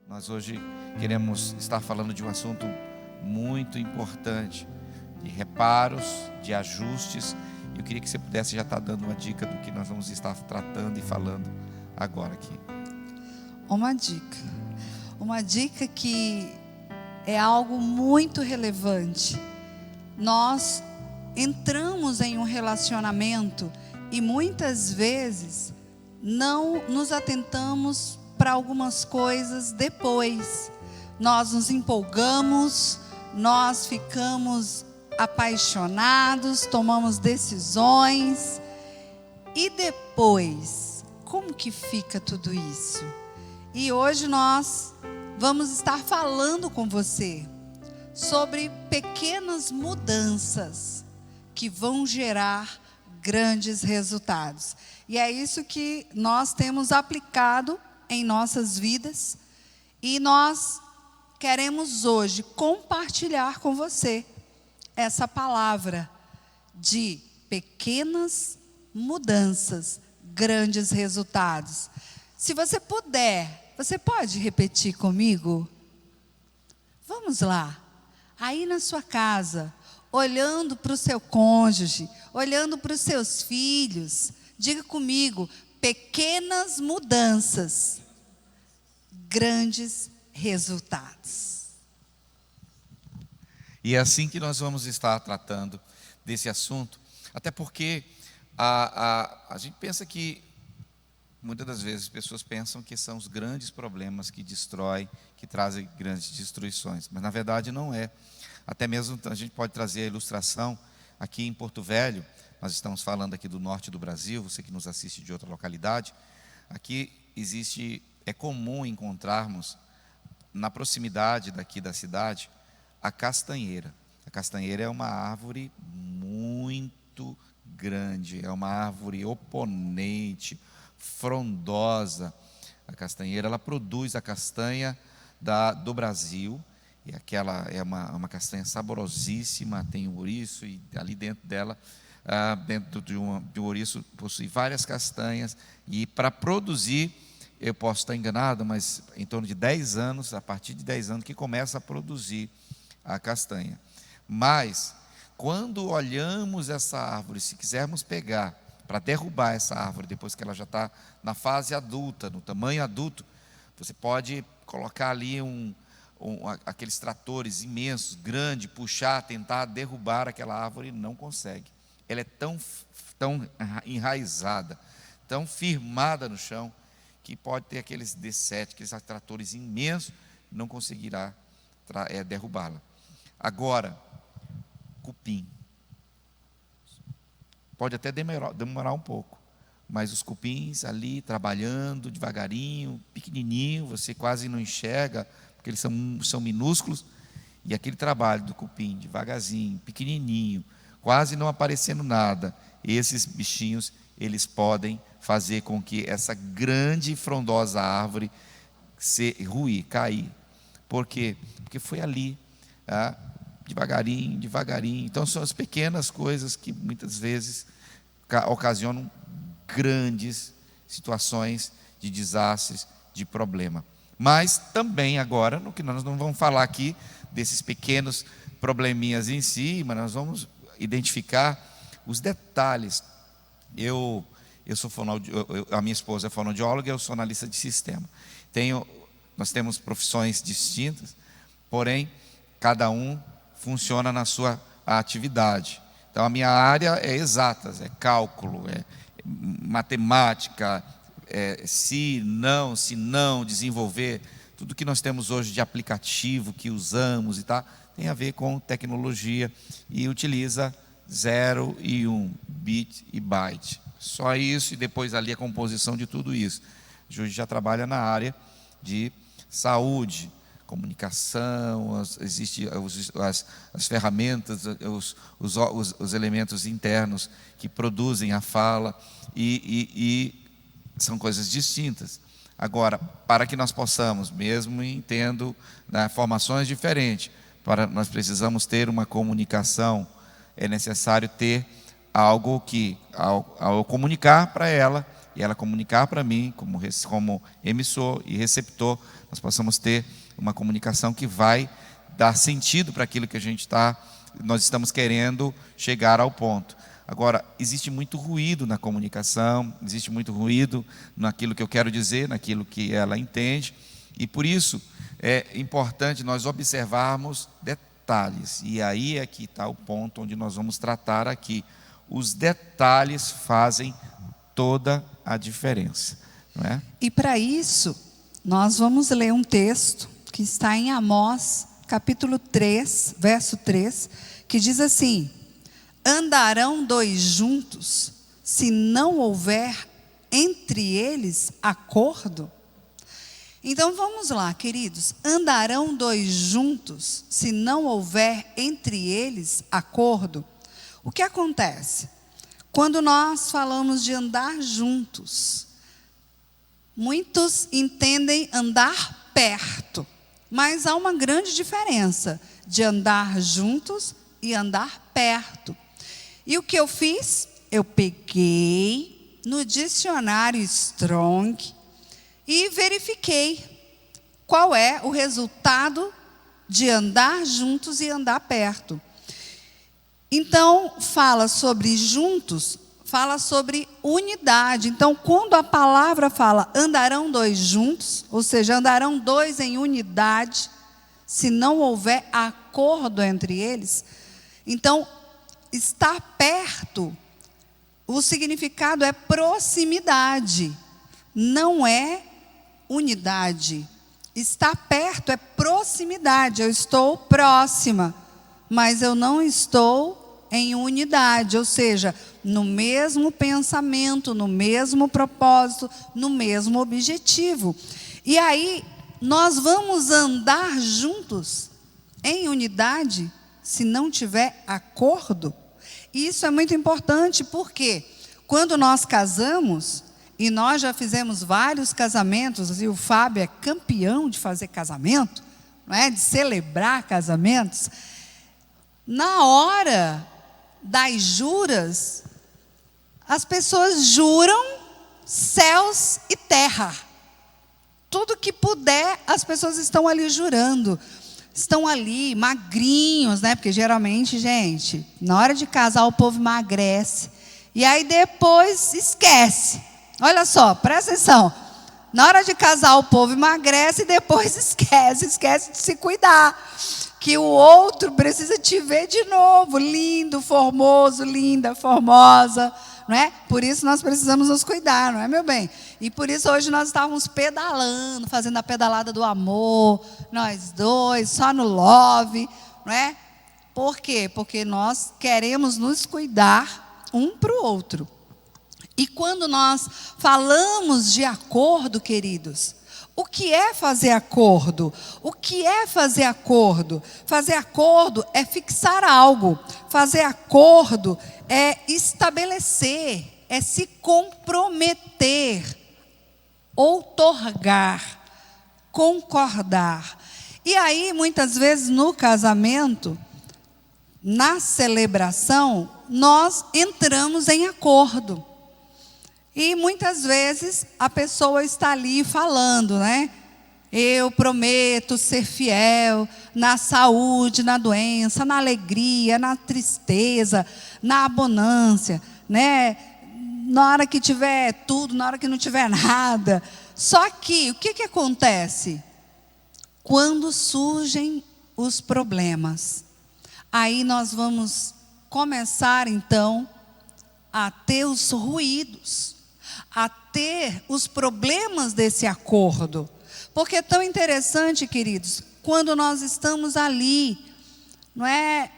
Nós hoje queremos estar falando de um assunto muito importante, de reparos, de ajustes. Eu queria que você pudesse já estar dando uma dica do que nós vamos estar tratando e falando agora aqui. Uma dica que é algo muito relevante. Nós entramos em um relacionamento e muitas vezes não nos atentamos para algumas coisas depois. Nós nos empolgamos, nós ficamos apaixonados, tomamos decisões. E depois, como que fica tudo isso? E hoje nós vamos estar falando com você sobre pequenas mudanças que vão gerar grandes resultados. E é isso que nós temos aplicado em nossas vidas. E nós queremos hoje compartilhar com você essa palavra de pequenas mudanças, grandes resultados. Se você puder, você pode repetir comigo? Vamos lá. Aí na sua casa, olhando para o seu cônjuge, olhando para os seus filhos, diga comigo: pequenas mudanças, grandes resultados. E é assim que nós vamos estar tratando desse assunto, até porque a gente pensa que, muitas das vezes, as pessoas pensam que são os grandes problemas que destroem, que trazem grandes destruições, mas na verdade não é. Até mesmo a gente pode trazer a ilustração aqui em Porto Velho. Nós estamos falando aqui do norte do Brasil, você que nos assiste de outra localidade. Aqui é comum encontrarmos, na proximidade daqui da cidade, a castanheira. A castanheira é uma árvore muito grande, é uma árvore oponente, frondosa. A castanheira, ela produz a castanha do Brasil, e aquela é uma castanha saborosíssima, tem um ouriço, e ali dentro dela, dentro de um ouriço, possui várias castanhas, e para produzir, eu posso estar enganado, mas em torno de 10 anos, a partir de 10 anos que começa a produzir a castanha. Mas, quando olhamos essa árvore, se quisermos pegar para derrubar essa árvore, depois que ela já está na fase adulta, no tamanho adulto, você pode colocar ali aqueles tratores imensos, grandes, puxar, tentar derrubar aquela árvore, e não consegue. Ela é tão enraizada, tão firmada no chão, que pode ter aqueles D7, aqueles tratores imensos, não conseguirá derrubá-la. Agora, cupim. Pode até demorar um pouco, mas os cupins ali trabalhando devagarinho, pequenininho, você quase não enxerga, porque eles são minúsculos, e aquele trabalho do cupim, devagarzinho, pequenininho, quase não aparecendo nada, esses bichinhos, eles podem fazer com que essa grande e frondosa árvore ruir, cair. Por quê? Porque foi ali, devagarinho, devagarinho. Então são as pequenas coisas que muitas vezes ocasionam grandes situações de desastres, de problema. Mas também agora, no que nós não vamos falar aqui desses pequenos probleminhas em si, mas nós vamos identificar os detalhes. Eu sou a minha esposa é fonoaudióloga, eu sou analista de sistema. Nós temos profissões distintas, porém, cada um funciona na sua atividade. Então, a minha área é exatas, é cálculo, é matemática, se não, desenvolver. Tudo que nós temos hoje de aplicativo, que usamos e tal, tem a ver com tecnologia e utiliza 0 e 1, bit e byte. Só isso, e depois ali a composição de tudo isso. A gente já trabalha na área de saúde, comunicação, existem as ferramentas, os elementos internos que produzem a fala, e são coisas distintas. Agora, para que nós possamos, mesmo tendo formações diferentes, nós precisamos ter uma comunicação, é necessário ter algo que, ao comunicar para ela, e ela comunicar para mim, como emissor e receptor, nós possamos ter uma comunicação que vai dar sentido para aquilo que nós estamos querendo chegar ao ponto. Agora, existe muito ruído na comunicação, existe muito ruído naquilo que eu quero dizer, naquilo que ela entende, e por isso é importante nós observarmos detalhes, e aí é que está o ponto onde nós vamos tratar aqui. Os detalhes fazem toda a diferença, não é? E para isso, nós vamos ler um texto que está em Amós, capítulo 3, verso 3, que diz assim: andarão dois juntos, se não houver entre eles acordo? Então vamos lá, queridos. Andarão dois juntos, se não houver entre eles acordo? O que acontece? Quando nós falamos de andar juntos, muitos entendem andar perto, mas há uma grande diferença de andar juntos e andar perto. E o que eu fiz? Eu peguei no dicionário Strong e verifiquei qual é o resultado de andar juntos e andar perto. Então, fala sobre juntos, fala sobre unidade. Então, quando a palavra fala andarão dois juntos, ou seja, andarão dois em unidade, se não houver acordo entre eles, então, estar perto, o significado é proximidade, não é unidade. Estar perto é proximidade, eu estou próxima, mas eu não estou em unidade, ou seja, no mesmo pensamento, no mesmo propósito, no mesmo objetivo. E aí, nós vamos andar juntos em unidade se não tiver acordo? Isso é muito importante, porque quando nós casamos, e nós já fizemos vários casamentos, e o Fábio é campeão de fazer casamento, não é? De celebrar casamentos, na hora das juras, as pessoas juram céus e terra. Tudo que puder, as pessoas estão ali jurando. Estão ali magrinhos, né? Porque geralmente, gente, na hora de casar o povo emagrece. E aí depois esquece. Olha só, presta atenção. Na hora de casar o povo emagrece e depois esquece de se cuidar. Que o outro precisa te ver de novo, lindo, formoso, linda, formosa, não é? Por isso nós precisamos nos cuidar, não é, meu bem? E por isso hoje nós estávamos pedalando, fazendo a pedalada do amor, nós dois, só no love, não é? Por quê? Porque nós queremos nos cuidar um para o outro. E quando nós falamos de acordo, queridos, o que é fazer acordo? O que é fazer acordo? Fazer acordo é fixar algo. Fazer acordo é estabelecer, é se comprometer, outorgar, concordar. E aí, muitas vezes, no casamento, na celebração, nós entramos em acordo. E muitas vezes a pessoa está ali falando, né? Eu prometo ser fiel na saúde, na doença, na alegria, na tristeza, na abundância, né? Na hora que tiver tudo, na hora que não tiver nada. Só que, o que acontece? Quando surgem os problemas, aí nós vamos começar então a ter os ruídos, a ter os problemas desse acordo. Porque é tão interessante, queridos, quando nós estamos ali, não é,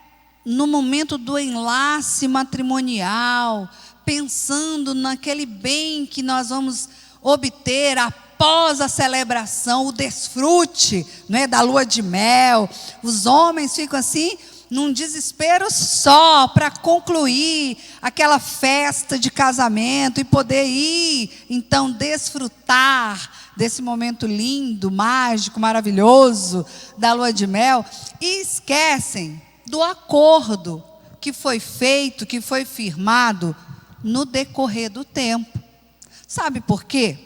no momento do enlace matrimonial, pensando naquele bem que nós vamos obter após a celebração, o desfrute, não é, da lua de mel. Os homens ficam assim, num desespero só para concluir aquela festa de casamento e poder ir, então, desfrutar desse momento lindo, mágico, maravilhoso da lua de mel, e esquecem do acordo que foi feito, que foi firmado no decorrer do tempo. Sabe por quê?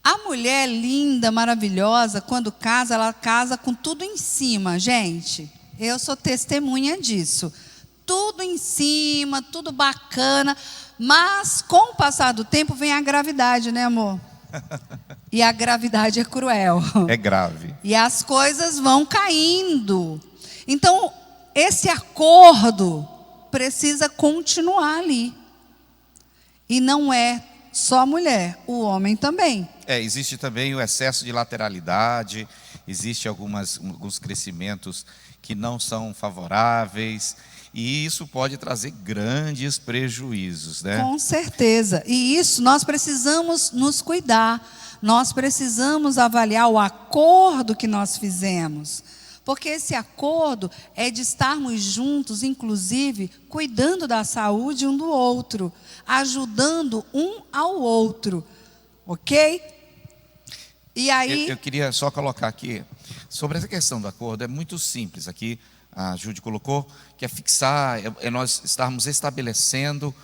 A mulher linda, maravilhosa, quando casa, ela casa com tudo em cima, gente. Eu sou testemunha disso. Tudo em cima, tudo bacana. Mas, com o passar do tempo, vem a gravidade, né, amor? E a gravidade é cruel. É grave. E as coisas vão caindo. Então, esse acordo precisa continuar ali. E não é só a mulher, o homem também. Existe também o excesso de lateralidade, existe alguns crescimentos que não são favoráveis, e isso pode trazer grandes prejuízos, né? Com certeza. E isso nós precisamos nos cuidar, nós precisamos avaliar o acordo que nós fizemos. Porque esse acordo é de estarmos juntos, inclusive, cuidando da saúde um do outro, ajudando um ao outro, ok? E aí... Eu queria só colocar aqui, sobre essa questão do acordo, é muito simples. Aqui a Júlia colocou, que é fixar, nós estarmos estabelecendo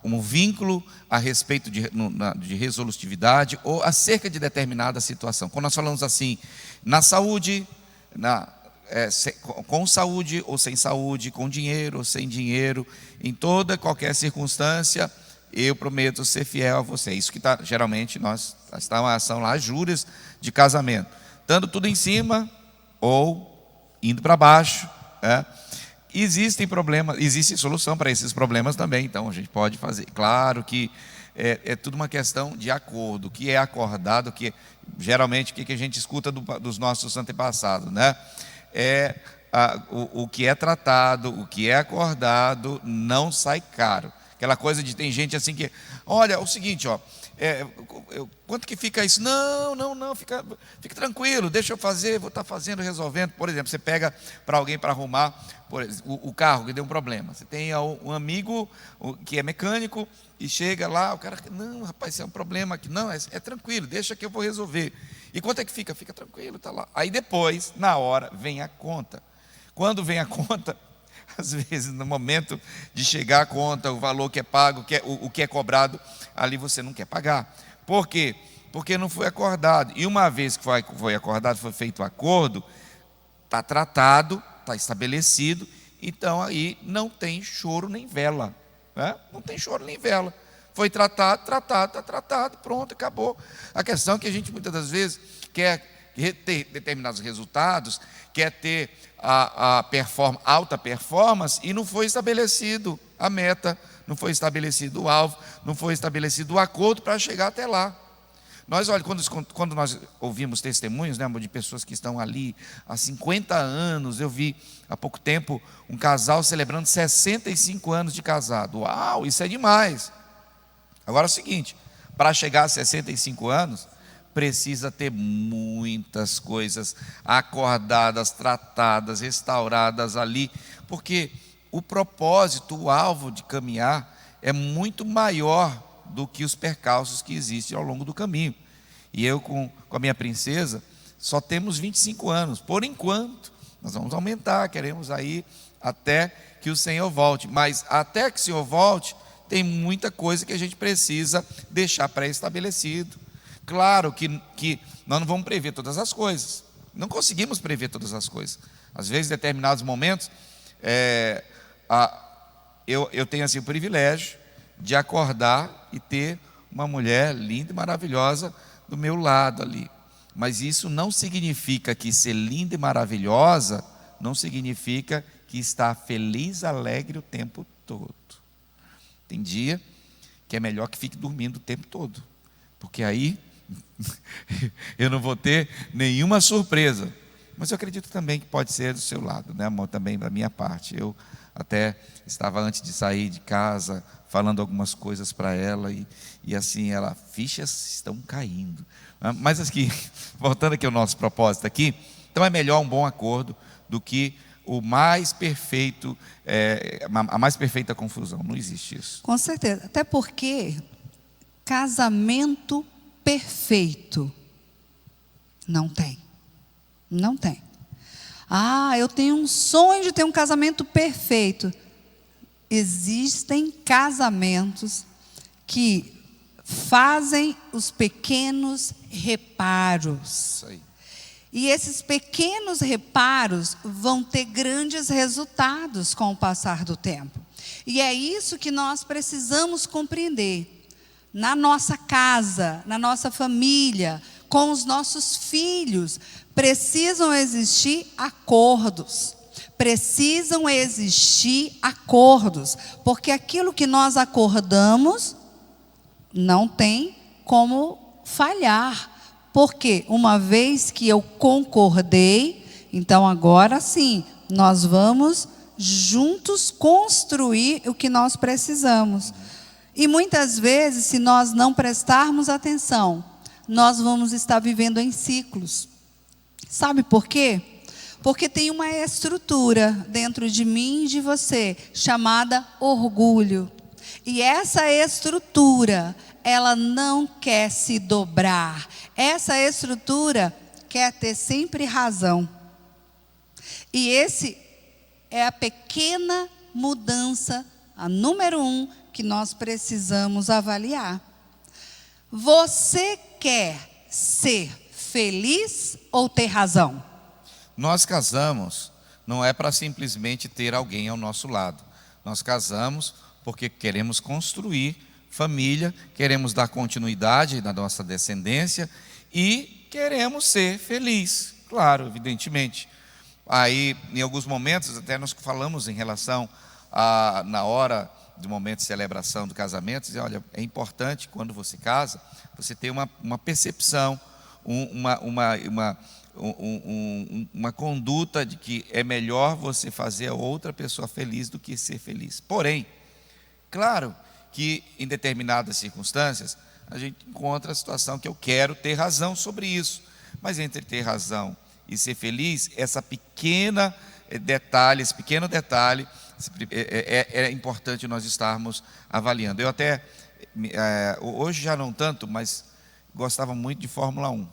um vínculo a respeito de resolutividade ou acerca de determinada situação. Quando nós falamos assim, na saúde, com saúde ou sem saúde, com dinheiro ou sem dinheiro, em toda qualquer circunstância, eu prometo ser fiel a você. Isso que geralmente está uma ação lá, júris de casamento, dando tudo em cima ou indo para baixo, né? Existem problemas, existe solução para esses problemas também, então a gente pode fazer. Claro que é tudo uma questão de acordo, o que é acordado, geralmente o que a gente escuta dos nossos antepassados, né? O que é tratado, o que é acordado, não sai caro. Aquela coisa de, tem gente assim que, olha, é o seguinte, ó, quanto que fica isso? Não, fica tranquilo, deixa eu fazer, vou estar fazendo, resolvendo. Por exemplo, você pega para alguém para arrumar o carro que deu um problema. Você tem um amigo que é mecânico e chega lá, o cara, não, rapaz, isso é um problema aqui. Não, é tranquilo, deixa que eu vou resolver. E quanto é que fica? Fica tranquilo, está lá. Aí depois, na hora, vem a conta. Quando vem a conta, às vezes, no momento de chegar a conta, o valor que é pago, o que é cobrado, ali você não quer pagar. Por quê? Porque não foi acordado. E uma vez que foi acordado, foi feito o acordo, está tratado, está estabelecido, então aí não tem choro nem vela, né? Não tem choro nem vela. Foi tratado, está tratado, pronto, acabou. A questão é que a gente muitas das vezes quer ter determinados resultados, quer ter alta performance, e não foi estabelecido a meta, não foi estabelecido o alvo, não foi estabelecido o acordo para chegar até lá. Nós, olha, quando nós ouvimos testemunhos, né, de pessoas que estão ali há 50 anos, eu vi há pouco tempo um casal celebrando 65 anos de casado. Uau, isso é demais. Agora é o seguinte, para chegar a 65 anos, precisa ter muitas coisas acordadas, tratadas, restauradas ali, porque o propósito, o alvo de caminhar é muito maior do que os percalços que existem ao longo do caminho. E eu com a minha princesa só temos 25 anos, por enquanto. Nós vamos aumentar, queremos aí até que o Senhor volte, mas até que o Senhor volte, tem muita coisa que a gente precisa deixar pré-estabelecido. Claro que nós não vamos prever todas as coisas, não conseguimos prever todas as coisas. Às vezes, em determinados momentos, eu tenho assim o privilégio de acordar e ter uma mulher linda e maravilhosa do meu lado ali. Mas isso não significa que ser linda e maravilhosa não significa que está feliz, alegre o tempo todo. Tem dia que é melhor que fique dormindo o tempo todo, porque aí eu não vou ter nenhuma surpresa. Mas eu acredito também que pode ser do seu lado, né, amor? Também da minha parte. Eu até estava, antes de sair de casa, falando algumas coisas para ela, e assim, fichas estão caindo. Mas aqui, voltando aqui ao nosso propósito aqui, então é melhor um bom acordo do que o mais perfeito, a mais perfeita confusão. Não existe isso. Com certeza, até porque casamento perfeito não tem. Não tem. Eu tenho um sonho de ter um casamento perfeito. Existem casamentos que fazem os pequenos reparos. Isso aí. E esses pequenos reparos vão ter grandes resultados com o passar do tempo. E é isso que nós precisamos compreender. Na nossa casa, na nossa família, com os nossos filhos, precisam existir acordos. Precisam existir acordos. Porque aquilo que nós acordamos não tem como falhar. Porque uma vez que eu concordei, então agora sim, nós vamos juntos construir o que nós precisamos. E muitas vezes, se nós não prestarmos atenção, nós vamos estar vivendo em ciclos. Sabe por quê? Porque tem uma estrutura dentro de mim e de você, chamada orgulho. E essa estrutura, ela não quer se dobrar. Essa estrutura quer ter sempre razão. E esse é a pequena mudança, a número 1, que nós precisamos avaliar. Você quer ser feliz ou ter razão? Nós casamos não é para simplesmente ter alguém ao nosso lado. Nós casamos porque queremos construir família, queremos dar continuidade na nossa descendência e queremos ser felizes, claro, evidentemente. Aí, em alguns momentos, até nós falamos em relação a, na hora do momento de celebração do casamento, dizer, olha, é importante quando você casa, você ter uma percepção, uma conduta de que é melhor você fazer a outra pessoa feliz do que ser feliz. Porém, claro que em determinadas circunstâncias, a gente encontra a situação que eu quero ter razão sobre isso. Mas entre ter razão e ser feliz, esse pequeno detalhe, é importante nós estarmos avaliando. Eu até, hoje já não tanto, mas gostava muito de Fórmula 1.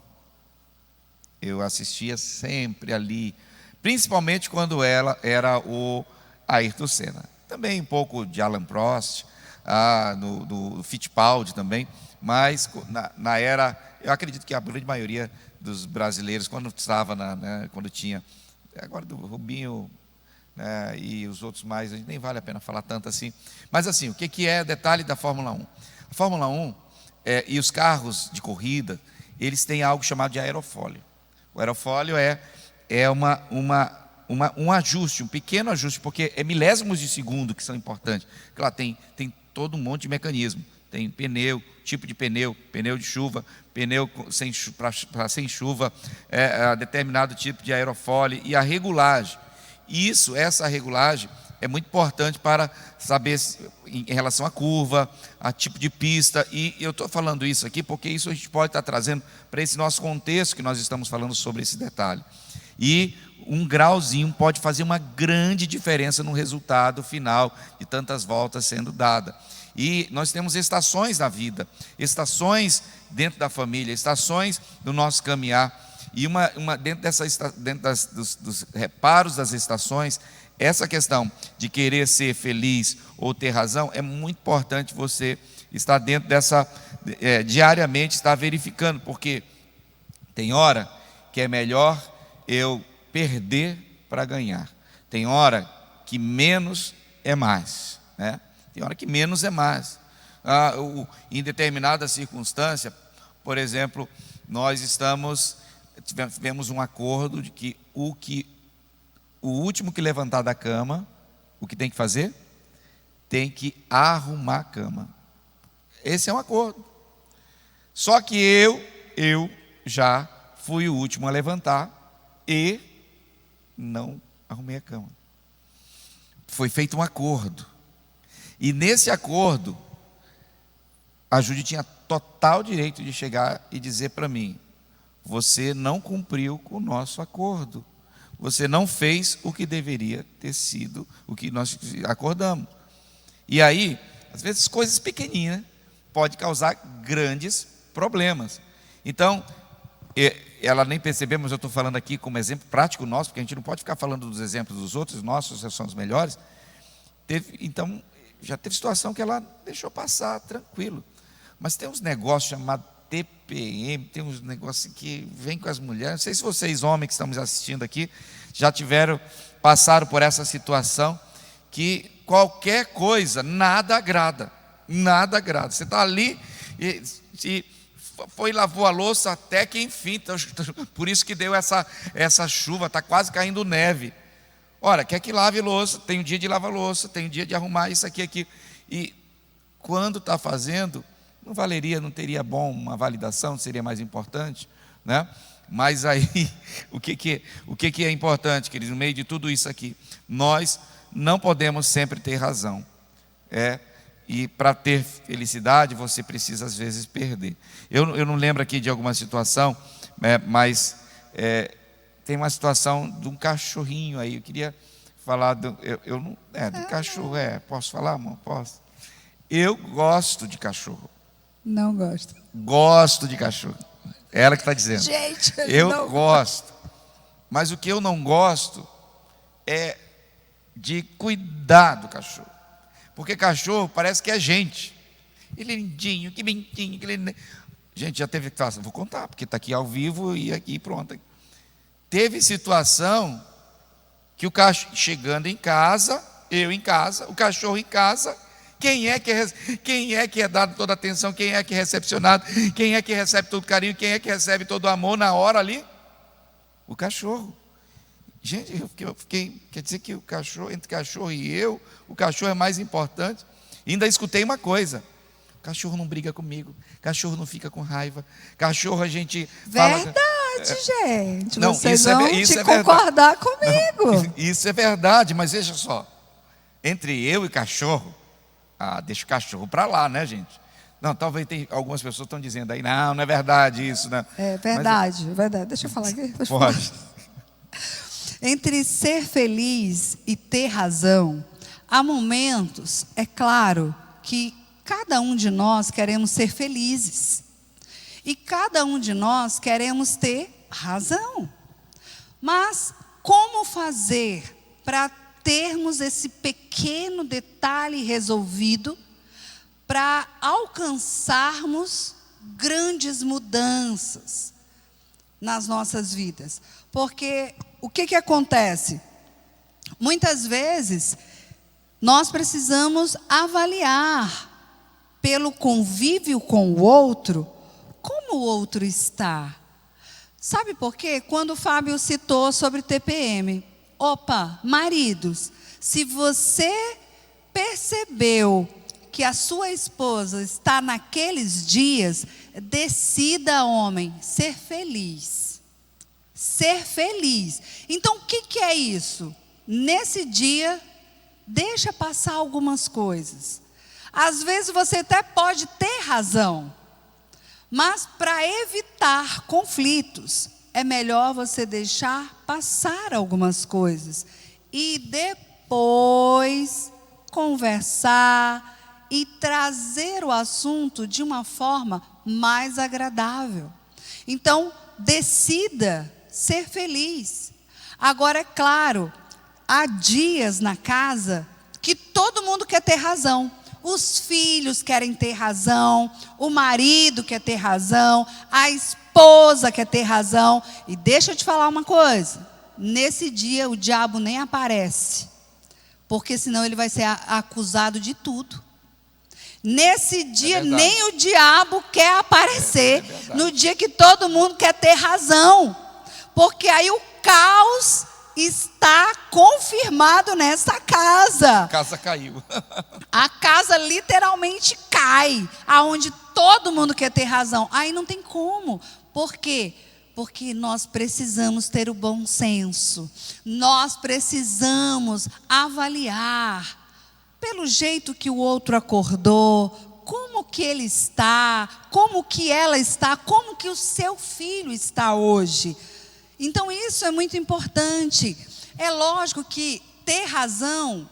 Eu assistia sempre ali, principalmente quando ela era o Ayrton Senna. Também um pouco de Alain Prost, do Fittipaldi também, mas na era, eu acredito que a grande maioria dos brasileiros, quando estava, quando tinha, agora do Rubinho, né, e os outros mais, a gente nem vale a pena falar tanto assim, mas assim, o que é detalhe da Fórmula 1? A Fórmula 1 e os carros de corrida, eles têm algo chamado de aerofólio. O aerofólio é um ajuste, um pequeno ajuste, porque é milésimos de segundo que são importantes. Claro, tem todo um monte de mecanismo. Tem pneu, tipo de pneu de chuva, pneu para sem chuva, determinado tipo de aerofólio e a regulagem. Essa regulagem é muito importante para saber em relação à curva, a tipo de pista. E eu estou falando isso aqui porque isso a gente pode estar trazendo para esse nosso contexto que nós estamos falando sobre esse detalhe. E um grauzinho pode fazer uma grande diferença no resultado final de tantas voltas sendo dadas. E nós temos estações na vida, estações dentro da família, estações do nosso caminhar. E dentro dos reparos das estações, essa questão de querer ser feliz ou ter razão, é muito importante você estar dentro dessa, diariamente estar verificando, porque tem hora que é melhor eu perder para ganhar. Tem hora que menos é mais, né? Tem hora que menos é mais. Em determinada circunstância, por exemplo, nós tivemos um acordo de que o último que levantar da cama, o que tem que fazer? Tem que arrumar a cama. Esse é um acordo. Só que eu já fui o último a levantar e não arrumei a cama. Foi feito um acordo. E nesse acordo, a Júlia tinha total direito de chegar e dizer para mim: você não cumpriu com o nosso acordo. Você não fez o que deveria ter sido, o que nós acordamos. E aí, às vezes, coisas pequeninas podem causar grandes problemas. Então, ela nem percebeu, mas eu estou falando aqui como exemplo prático nosso, porque a gente não pode ficar falando dos exemplos dos outros, nossos são os melhores. Então, já teve situação que ela deixou passar, tranquilo. Mas tem uns negócios chamados TPM, tem uns negócios que vem com as mulheres. Não sei se vocês, homens que estamos assistindo aqui, já passaram por essa situação, que qualquer coisa, nada agrada. Nada agrada. Você está ali e foi e lavou a louça até que enfim, por isso que deu essa chuva, está quase caindo neve. Ora, quer que lave louça, tem um dia de lavar louça, tem um dia de arrumar isso aqui, aqui. E quando está fazendo, não teria bom uma validação, seria mais importante, né? Mas aí, o que é importante, queridos, no meio de tudo isso aqui? Nós não podemos sempre ter razão. E para ter felicidade, você precisa às vezes perder. Eu não lembro aqui de alguma situação, mas tem uma situação de um cachorrinho aí. Eu queria falar do cachorro. Posso falar, amor? Posso? Eu gosto de cachorro. Não gosto. Gosto de cachorro. Ela que está dizendo. Gente, eu gosto. Mas o que eu não gosto é de cuidar do cachorro. Porque cachorro parece que é gente. Ele é lindinho, que bonitinho. Gente, já teve situação, vou contar, porque está aqui ao vivo e aqui pronto. Teve situação que o cachorro chegando em casa, eu em casa, o cachorro em casa, quem é que é dado toda a atenção, quem é que é recepcionado, quem é que recebe todo carinho, quem é que recebe todo o amor na hora ali? O cachorro. Gente, eu fiquei, quer dizer que entre cachorro e eu, o cachorro é mais importante. E ainda escutei uma coisa: cachorro não briga comigo, cachorro não fica com raiva, cachorro a gente fala. Verdade, gente. Não, vocês vão concordar comigo. Não, isso é verdade, mas veja só, entre eu e cachorro, deixa o cachorro para lá, né, gente? Não, talvez tem algumas pessoas estão dizendo aí, não é verdade isso, né? É verdade, é verdade. Deixa eu falar aqui. Pode. Entre ser feliz e ter razão, há momentos, é claro, que cada um de nós queremos ser felizes. E cada um de nós queremos ter razão. Mas como fazer para termos esse pequeno detalhe resolvido, para alcançarmos grandes mudanças nas nossas vidas? Porque o que acontece? Muitas vezes, nós precisamos avaliar, pelo convívio com o outro, como o outro está. Sabe por quê? Quando o Fábio citou sobre TPM, maridos, se você percebeu que a sua esposa está naqueles dias, decida, homem, ser feliz. Ser feliz. Então, o que é isso? Nesse dia, deixa passar algumas coisas. Às vezes você até pode ter razão, mas para evitar conflitos, é melhor você deixar passar algumas coisas e depois conversar e trazer o assunto de uma forma mais agradável. Então, decida ser feliz. Agora, é claro, há dias na casa que todo mundo quer ter razão. Os filhos querem ter razão, o marido quer ter razão, a esposa quer ter razão. E deixa eu te falar uma coisa: nesse dia o diabo nem aparece, porque senão ele vai ser acusado de tudo. Nesse dia nem o diabo quer aparecer, no dia que todo mundo quer ter razão, porque aí o caos está confirmado nessa casa. A casa caiu. A casa literalmente cai, aonde todo mundo quer ter razão. Aí não tem como. Por quê? Porque nós precisamos ter o bom senso. Nós precisamos avaliar pelo jeito que o outro acordou, como que ele está, como que ela está, como que o seu filho está hoje. Então isso é muito importante. É lógico que ter razão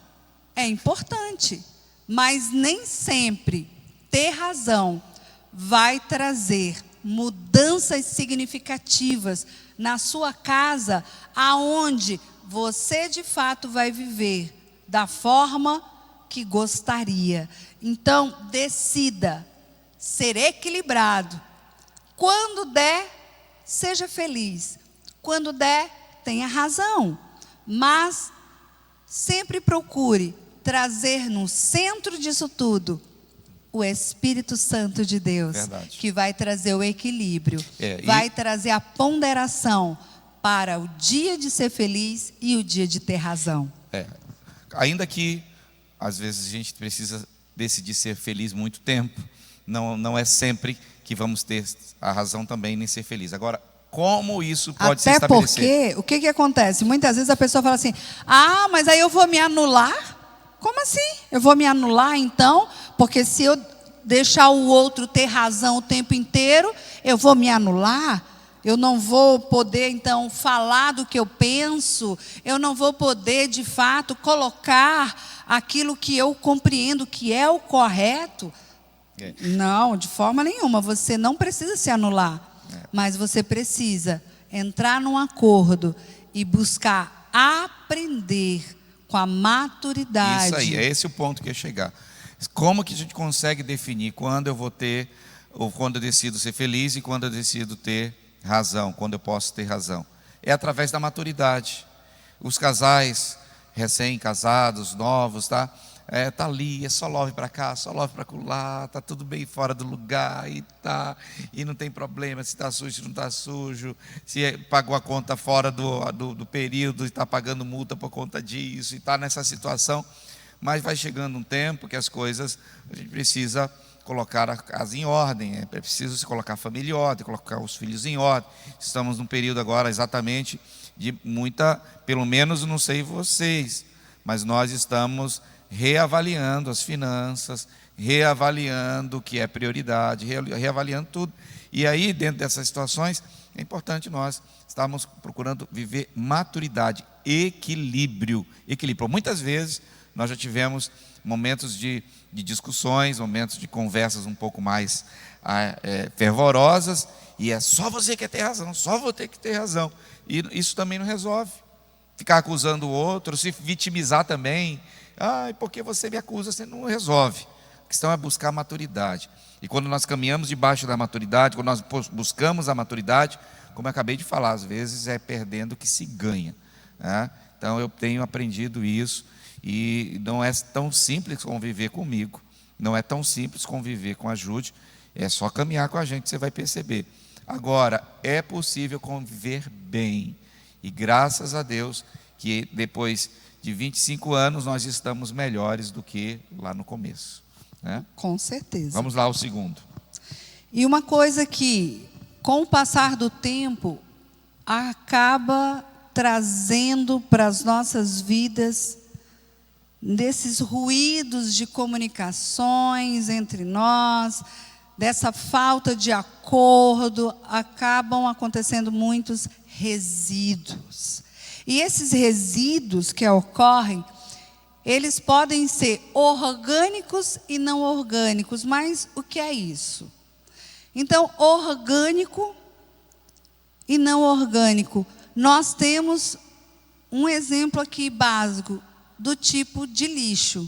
é importante, mas nem sempre ter razão vai trazer mudanças significativas na sua casa, aonde você de fato vai viver da forma que gostaria. Então, decida ser equilibrado. Quando der, seja feliz. Quando der, tenha razão. Mas sempre procure trazer no centro disso tudo o Espírito Santo de Deus. Verdade. Que vai trazer o equilíbrio, vai trazer a ponderação para o dia de ser feliz e o dia de ter razão. Ainda que às vezes a gente precisa decidir ser feliz muito tempo, não é sempre que vamos ter a razão também nem ser feliz. Agora, como isso pode se estabelecer? Até porque, o que acontece? Muitas vezes a pessoa fala assim, mas aí eu vou me anular? Como assim? Eu vou me anular então? Porque se eu deixar o outro ter razão o tempo inteiro, eu vou me anular? Eu não vou poder, então, falar do que eu penso, eu não vou poder, de fato, colocar aquilo que eu compreendo que é o correto. Não, de forma nenhuma, você não precisa se anular, mas você precisa entrar num acordo e buscar aprender com a maturidade. Isso aí, é esse o ponto que eu ia chegar. Como que a gente consegue definir quando eu vou ter, ou quando eu decido ser feliz e quando eu decido ter razão, quando eu posso ter razão? É através da maturidade. Os casais recém-casados, novos, tá ali, é só love para cá, só love para lá, tá tudo bem fora do lugar e não tem problema se está sujo, se não está sujo, se pagou a conta fora do período e está pagando multa por conta disso, e está nessa situação. Mas vai chegando um tempo que as coisas, a gente precisa colocar a casa em ordem, é preciso se colocar a família em ordem, colocar os filhos em ordem. Estamos num período agora exatamente de muita, pelo menos não sei vocês, mas nós estamos reavaliando as finanças, reavaliando o que é prioridade, reavaliando tudo. E aí, dentro dessas situações, é importante nós estarmos procurando viver maturidade, equilíbrio. Muitas vezes nós já tivemos momentos de discussões, momentos de conversas um pouco mais fervorosas, e é só você que ter razão, só vou ter que ter razão. E isso também não resolve. Ficar acusando o outro, se vitimizar também. Porque você me acusa, você não resolve. A questão é buscar maturidade. E quando nós caminhamos debaixo da maturidade, quando nós buscamos a maturidade, como eu acabei de falar, às vezes é perdendo que se ganha, né? Então eu tenho aprendido isso. E não é tão simples conviver comigo, não é tão simples conviver com a Jude, é só caminhar com a gente que você vai perceber. Agora, é possível conviver bem, e graças a Deus que depois de 25 anos nós estamos melhores do que lá no começo, né? Com certeza. Vamos lá ao segundo. E uma coisa que, com o passar do tempo, acaba trazendo para as nossas vidas, desses ruídos de comunicações entre nós, dessa falta de acordo, acabam acontecendo muitos resíduos. E esses resíduos que ocorrem, eles podem ser orgânicos e não orgânicos. Mas o que é isso? Então, orgânico e não orgânico. Nós temos um exemplo aqui básico do tipo de lixo.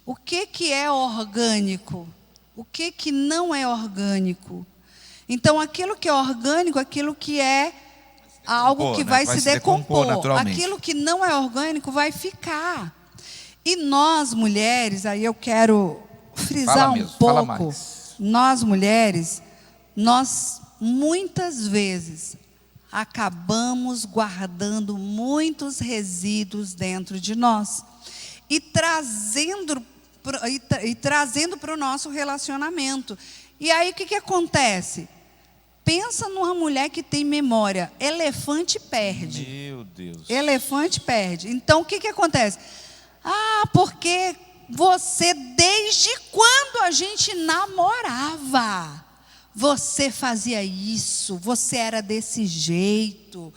O que é orgânico? O que não é orgânico? Então, aquilo que é orgânico, aquilo que é algo que vai se decompor. Aquilo que não é orgânico vai ficar. E nós, mulheres, aí eu quero frisar um pouco, nós mulheres, nós muitas vezes acabamos guardando muitos resíduos dentro de nós e trazendo para o nosso relacionamento. E aí o que acontece? Pensa numa mulher que tem memória. Elefante perde. Meu Deus. Elefante perde. Então o que acontece? Porque você, desde quando a gente namorava, você fazia isso, você era desse jeito.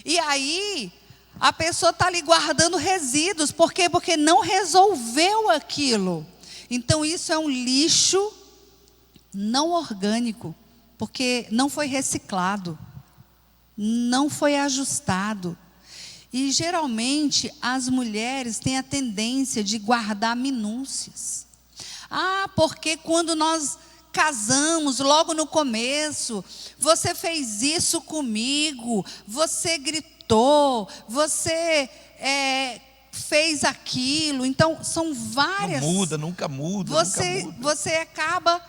E aí, a pessoa está ali guardando resíduos. Por quê? Porque não resolveu aquilo. Então, isso é um lixo não orgânico, porque não foi reciclado, não foi ajustado. E geralmente as mulheres têm a tendência de guardar minúcias. Porque quando nós casamos, logo no começo, você fez isso comigo, você gritou, você fez aquilo. Então, são várias. Não muda, nunca muda. Você acaba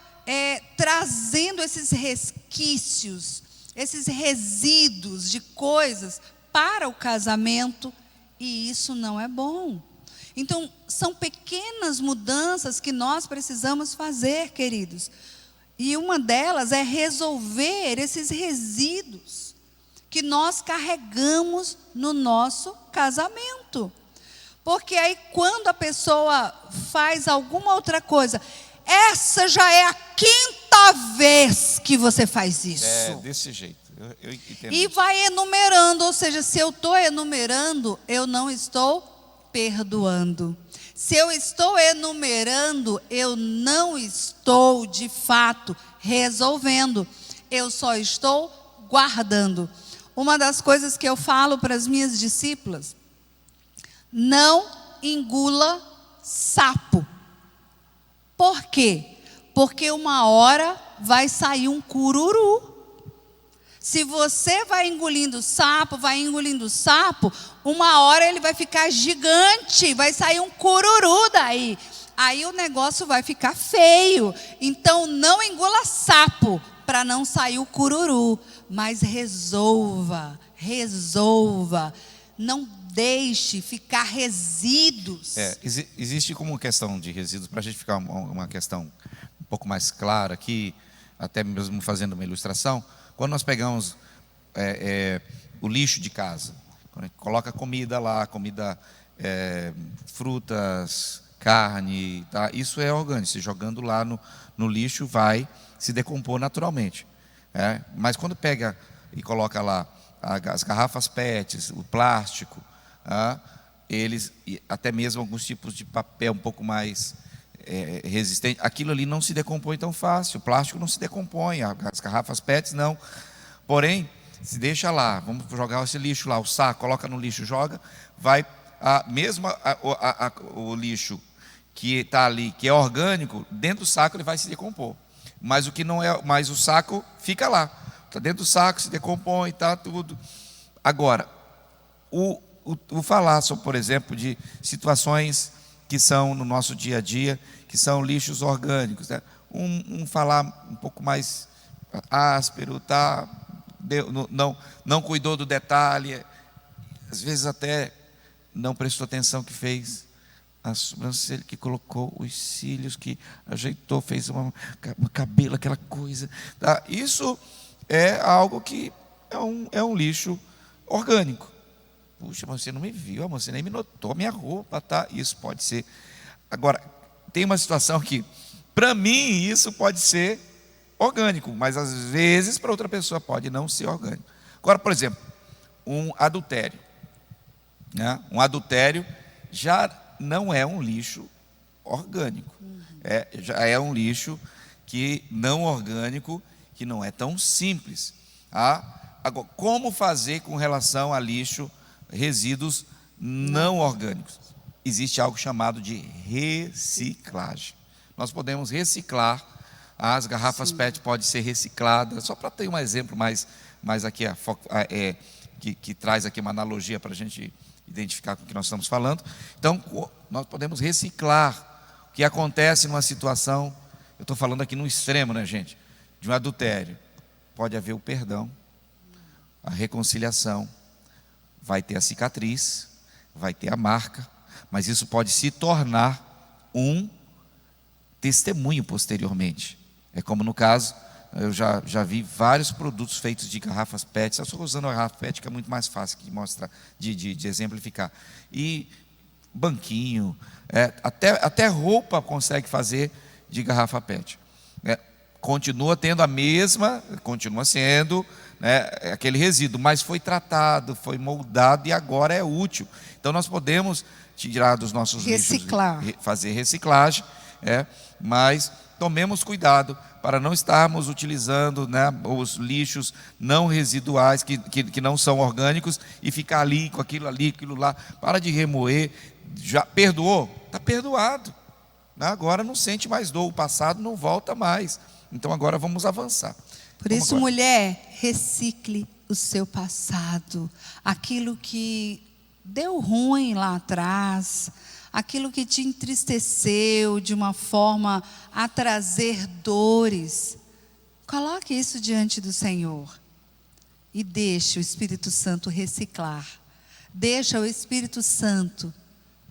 trazendo esses resquícios, esses resíduos de coisas para o casamento, e isso não é bom. Então, são pequenas mudanças que nós precisamos fazer, queridos. E uma delas é resolver esses resíduos que nós carregamos no nosso casamento. Porque aí, quando a pessoa faz alguma outra coisa, essa já é a 5ª vez que você faz isso. É, desse jeito. Eu entendo e isso. vai enumerando, ou seja, se eu estou enumerando, eu não estou perdoando. Se eu estou enumerando, eu não estou, de fato, resolvendo. Eu só estou guardando. Uma das coisas que eu falo para as minhas discípulas: não engula sapo. Por quê? Porque uma hora vai sair um cururu. Se você vai engolindo sapo, uma hora ele vai ficar gigante, vai sair um cururu daí. Aí o negócio vai ficar feio. Então não engula sapo para não sair o cururu, mas resolva. Não deixe ficar resíduos. Existe como questão de resíduos, para a gente ficar uma questão um pouco mais clara aqui, até mesmo fazendo uma ilustração. Quando nós pegamos o lixo de casa, quando a gente coloca comida lá, frutas, carne, tá? Isso é orgânico. Se jogando lá no lixo, vai se decompor naturalmente. Mas quando pega e coloca lá as garrafas PET, o plástico, eles, até mesmo alguns tipos de papel um pouco mais resistente, aquilo ali não se decompõe tão fácil. O plástico não se decompõe, as garrafas PET não. Porém, se deixa lá, vamos jogar esse lixo lá, o saco, coloca no lixo, joga, vai, o lixo que está ali, que é orgânico, dentro do saco ele vai se decompor. Mas o que não é, mas o saco fica lá, está dentro do saco, se decompõe, está tudo. Agora, o falar sobre, por exemplo, de situações que são no nosso dia a dia, que são lixos orgânicos, né? Falar um pouco mais áspero, tá? Não cuidou do detalhe, às vezes até não prestou atenção que fez a sobrancelha, que colocou os cílios, que ajeitou, fez uma cabelo, aquela coisa, tá? Isso é algo que é um lixo orgânico. Puxa, mas você não me viu, você nem me notou, minha roupa, tá? Isso pode ser. Agora, tem uma situação que, para mim, isso pode ser orgânico, mas às vezes para outra pessoa pode não ser orgânico. Agora, por exemplo, um adultério, né? Um adultério já não é um lixo orgânico, já é um lixo que não orgânico, que não é tão simples. Agora, como fazer com relação a lixo, resíduos não orgânicos? Existe algo chamado de reciclagem. Nós podemos reciclar. As garrafas PET podem ser recicladas, só para ter um exemplo mais aqui, que traz aqui uma analogia para a gente identificar com o que nós estamos falando. Então, nós podemos reciclar. O que acontece numa situação, eu estou falando aqui no extremo, né, gente, de um adultério, pode haver o perdão, a reconciliação, vai ter a cicatriz, vai ter a marca, mas isso pode se tornar um testemunho posteriormente. É como no caso, eu já vi vários produtos feitos de garrafas PET. Eu estou usando a garrafa PET, que é muito mais fácil de mostrar, de exemplificar. E banquinho, até roupa consegue fazer de garrafa PET. Continua tendo continua sendo, né, aquele resíduo, mas foi tratado, foi moldado e agora é útil. Então nós podemos tirar dos nossos lixos, fazer reciclagem, mas tomemos cuidado para não estarmos utilizando, né, os lixos não residuais, que não são orgânicos, e ficar ali com aquilo ali, aquilo lá. Para de remoer. Já perdoou? Está perdoado. Agora não sente mais dor, o passado não volta mais. Então agora vamos avançar. Por isso, mulher, recicle o seu passado. Aquilo que deu ruim lá atrás, aquilo que te entristeceu de uma forma a trazer dores. Coloque isso diante do Senhor e deixe o Espírito Santo reciclar. Deixa o Espírito Santo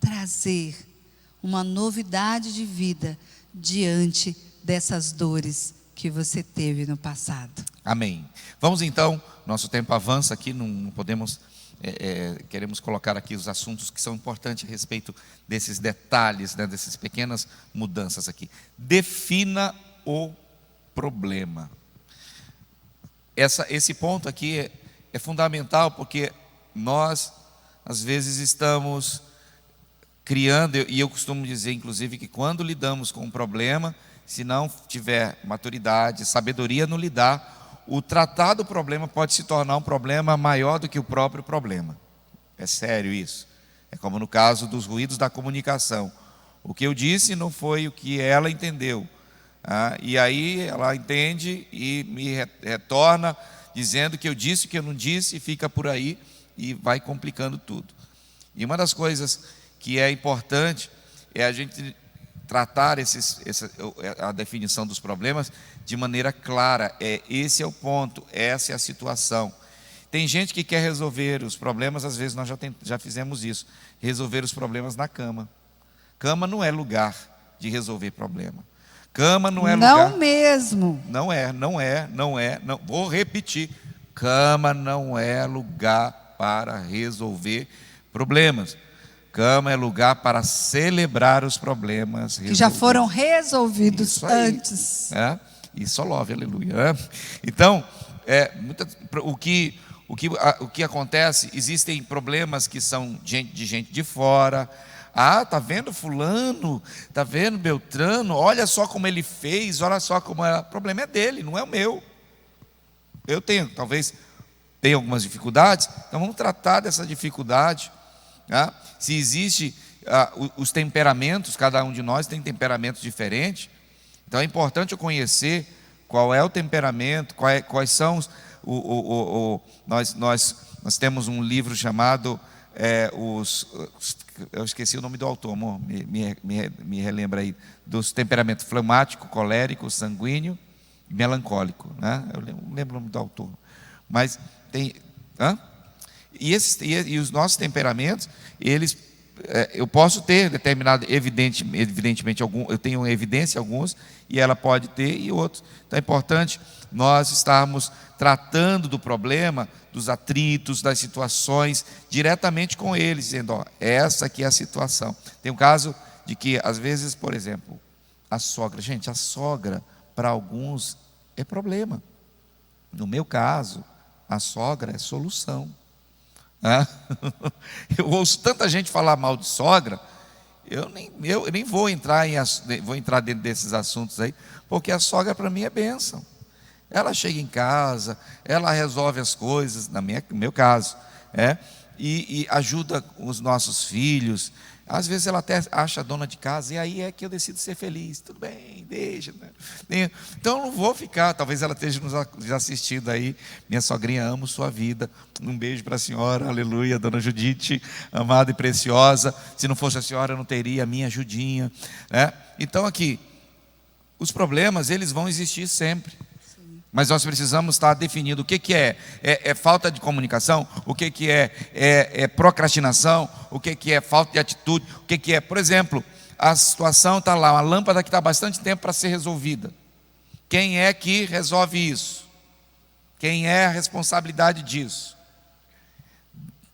trazer uma novidade de vida diante dessas dores que você teve no passado. Amém. Vamos então, nosso tempo avança aqui, não podemos, queremos colocar aqui os assuntos que são importantes a respeito desses detalhes, né, dessas pequenas mudanças aqui. Defina o problema. Esse ponto aqui é fundamental, porque nós, às vezes, estamos criando, e eu costumo dizer, inclusive, que quando lidamos com um problema, se não tiver maturidade, sabedoria no lidar, o tratar do problema pode se tornar um problema maior do que o próprio problema. É sério isso. É como no caso dos ruídos da comunicação. O que eu disse não foi o que ela entendeu. E aí ela entende e me retorna dizendo que eu disse o que eu não disse, e fica por aí e vai complicando tudo. E uma das coisas que é importante é a gente tratar a definição dos problemas de maneira clara. Esse é o ponto, essa é a situação. Tem gente que quer resolver os problemas, às vezes nós já fizemos isso, resolver os problemas na cama. Cama não é lugar de resolver problema. Cama não é lugar... Não mesmo. Não é. Vou repetir. Cama não é lugar para resolver problemas. Cama é lugar para celebrar os problemas que já foram resolvidos antes. E só love, aleluia. Então, o que acontece, existem problemas que são de gente de fora. Tá vendo fulano, tá vendo Beltrano, olha só como ele fez, olha só como é. O problema é dele, não é o meu. Eu talvez tenha algumas dificuldades, então vamos tratar dessa dificuldade. Se existe os temperamentos, cada um de nós tem temperamentos diferentes, então é importante eu conhecer qual é o temperamento, quais são nós temos um livro chamado eu esqueci o nome do autor, amor, me relembra aí, dos temperamentos fleumático, colérico, sanguíneo e melancólico, né? Eu não lembro o nome do autor, mas tem... E os nossos temperamentos, eu posso ter determinado, evidentemente eu tenho evidência alguns, e ela pode ter e outros. Então é importante nós estarmos tratando do problema, dos atritos, das situações, diretamente com eles, dizendo, essa aqui é a situação. Tem um caso de que, às vezes, por exemplo, a sogra, para alguns, é problema. No meu caso, a sogra é solução. Eu ouço tanta gente falar mal de sogra, eu nem vou entrar dentro desses assuntos aí, porque a sogra para mim é bênção. Ela chega em casa, ela resolve as coisas, no meu caso, e ajuda os nossos filhos. Às vezes ela até acha dona de casa, e aí é que eu decido ser feliz. Tudo bem, deixa, né? Então eu não vou ficar, talvez ela esteja nos assistindo aí. Minha sogrinha, amo sua vida. Um beijo para a senhora, aleluia, dona Judite, amada e preciosa. Se não fosse a senhora, eu não teria a minha Judinha, né? Então aqui, os problemas, eles vão existir sempre. Mas nós precisamos estar definindo o que é falta de comunicação, o que é procrastinação, o que é falta de atitude, o que é, por exemplo, a situação está lá, uma lâmpada que está há bastante tempo para ser resolvida. Quem é que resolve isso? Quem é a responsabilidade disso?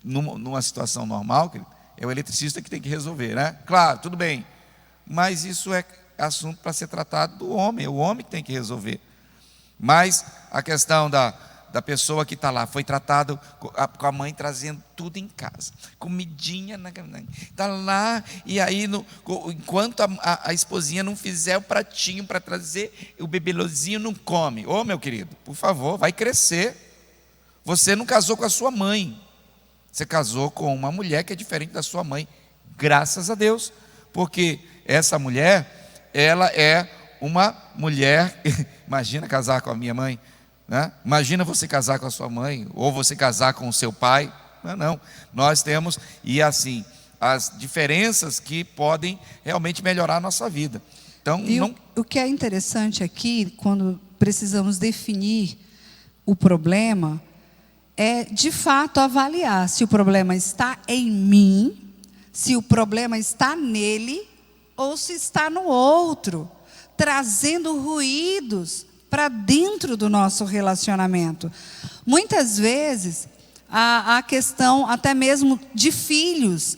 Numa situação normal, é o eletricista que tem que resolver, né? Claro, tudo bem, mas isso é assunto para ser tratado do homem, é o homem que tem que resolver. Mas a questão da pessoa que está lá foi tratado com a mãe trazendo tudo em casa, comidinha está lá, e aí enquanto a esposinha não fizer o pratinho para trazer, o bebelozinho não come. Ô meu querido, por favor, vai crescer. Você não casou com a sua mãe, você casou com uma mulher que é diferente da sua mãe, graças a Deus, porque essa mulher, ela é uma mulher. Imagina casar com a minha mãe, né? Imagina você casar com a sua mãe, ou você casar com o seu pai. Não, nós temos, e assim, as diferenças que podem realmente melhorar a nossa vida. Então, o que é interessante aqui, quando precisamos definir o problema, é de fato avaliar se o problema está em mim, se o problema está nele, ou se está no outro, trazendo ruídos para dentro do nosso relacionamento. Muitas vezes, a questão até mesmo de filhos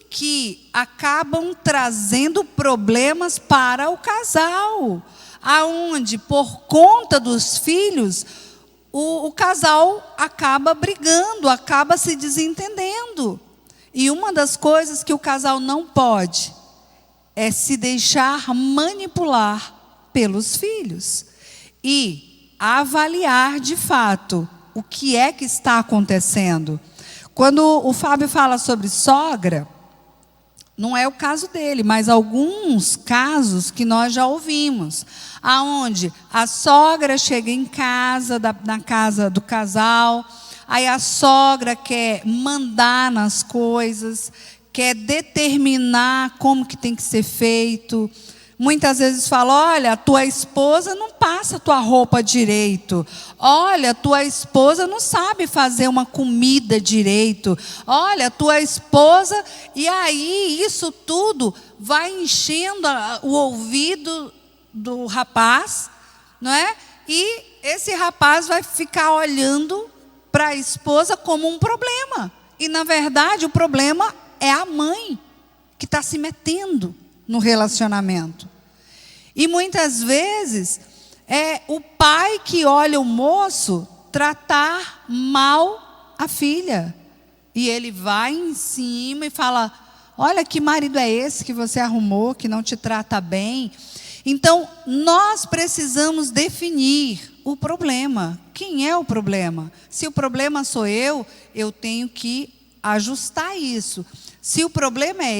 que acabam trazendo problemas para o casal, aonde por conta dos filhos, o casal acaba brigando, acaba se desentendendo. E uma das coisas que o casal não pode é se deixar manipular pelos filhos e avaliar de fato o que é que está acontecendo. Quando o Fábio fala sobre sogra, não é o caso dele, mas alguns casos que nós já ouvimos, aonde a sogra chega em casa, na casa do casal, aí a sogra quer mandar nas coisas, quer determinar como que tem que ser feito. Muitas vezes fala: olha, tua esposa não passa tua roupa direito. Olha, tua esposa não sabe fazer uma comida direito. Olha, tua esposa... E aí, isso tudo vai enchendo o ouvido do rapaz, não é? E esse rapaz vai ficar olhando para a esposa como um problema. E, na verdade, o problema é a mãe que está se metendo no relacionamento. E muitas vezes é o pai que olha o moço tratar mal a filha. E ele vai em cima e fala: olha, que marido é esse que você arrumou, que não te trata bem. Então, nós precisamos definir o problema. Quem é o problema? Se o problema sou eu tenho que ajustar isso. Se o problema é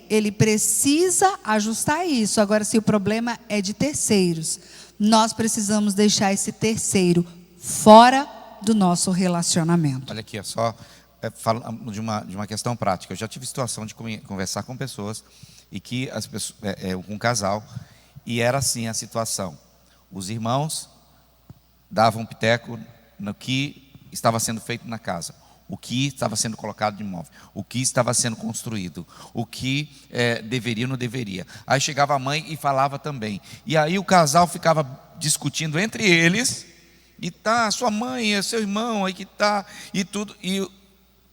ele precisa ajustar isso. Agora, se o problema é de terceiros, nós precisamos deixar esse terceiro fora do nosso relacionamento. Olha aqui, é só falando de uma questão prática. Eu já tive situação de conversar com pessoas, e que as pessoas, um casal, e era assim a situação: os irmãos davam piteco no que estava sendo feito na casa, o que estava sendo colocado de imóvel, o que estava sendo construído, o que deveria ou não deveria. Aí chegava a mãe e falava também. E aí o casal ficava discutindo entre eles, e sua mãe, é seu irmão, aí que está, e tudo. E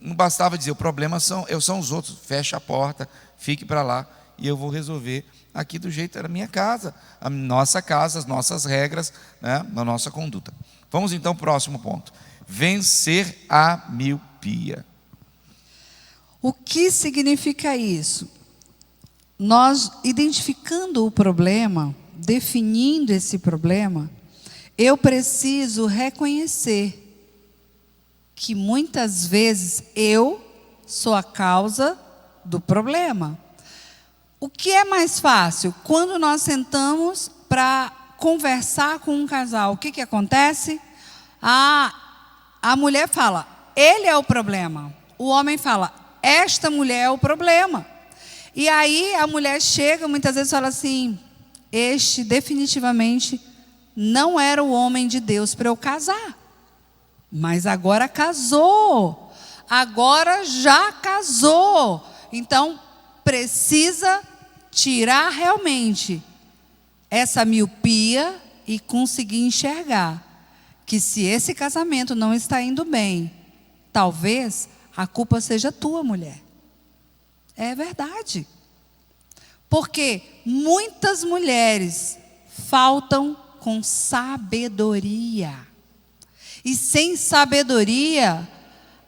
não bastava dizer: o problema são os outros, fecha a porta, fique para lá, e eu vou resolver aqui do jeito da minha casa, a nossa casa, as nossas regras, né, na nossa conduta. Vamos então para o próximo ponto: vencer a miopia. O que significa isso? Nós, identificando o problema, definindo esse problema, eu preciso reconhecer que muitas vezes eu sou a causa do problema. O que é mais fácil? Quando nós sentamos para conversar com um casal, o que acontece? A mulher fala: ele é o problema. O homem fala: esta mulher é o problema. E aí a mulher chega, muitas vezes fala assim: este definitivamente não era o homem de Deus para eu casar. Mas agora casou. Agora já casou. Então precisa tirar realmente essa miopia e conseguir enxergar que, se esse casamento não está indo bem, talvez a culpa seja tua, mulher. É verdade. Porque muitas mulheres faltam com sabedoria. E sem sabedoria,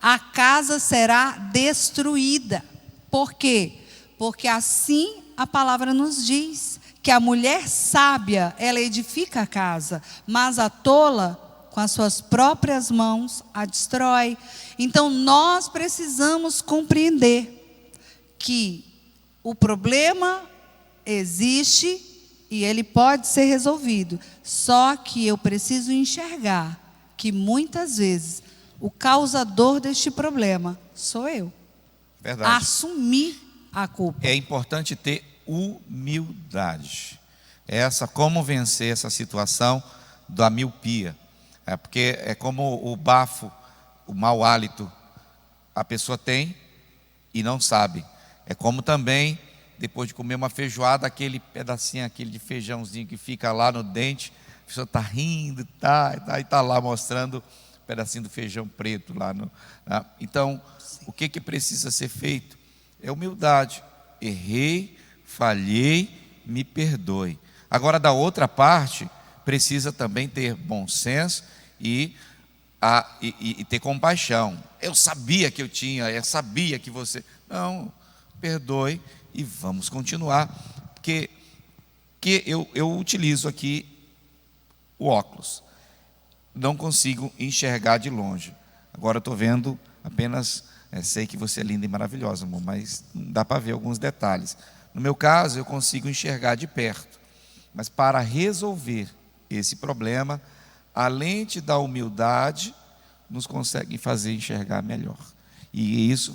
a casa será destruída. Por quê? Porque assim a palavra nos diz, que a mulher sábia, ela edifica a casa, mas a tola, com as suas próprias mãos, a destrói. Então, nós precisamos compreender que o problema existe e ele pode ser resolvido. Só que eu preciso enxergar que muitas vezes o causador deste problema sou eu. Verdade. Assumir a culpa. É importante ter humildade. Como vencer essa situação da miopia. Porque é como o bafo, o mau hálito, a pessoa tem e não sabe. É como também, depois de comer uma feijoada, aquele pedacinho, aquele de feijãozinho que fica lá no dente, a pessoa está rindo, e está lá mostrando um pedacinho do feijão preto lá. Então, o que precisa ser feito? É humildade. Errei, falhei, me perdoe. Agora, da outra parte, precisa também ter bom senso e ter compaixão. Eu sabia que eu tinha, eu sabia que você... Não, perdoe e vamos continuar. Porque eu utilizo aqui o óculos. Não consigo enxergar de longe. Agora eu estou vendo apenas... sei que você é linda e maravilhosa, amor, mas não dá para ver alguns detalhes. No meu caso, eu consigo enxergar de perto. Mas para resolver esse problema, a lente da humildade nos consegue fazer enxergar melhor. E isso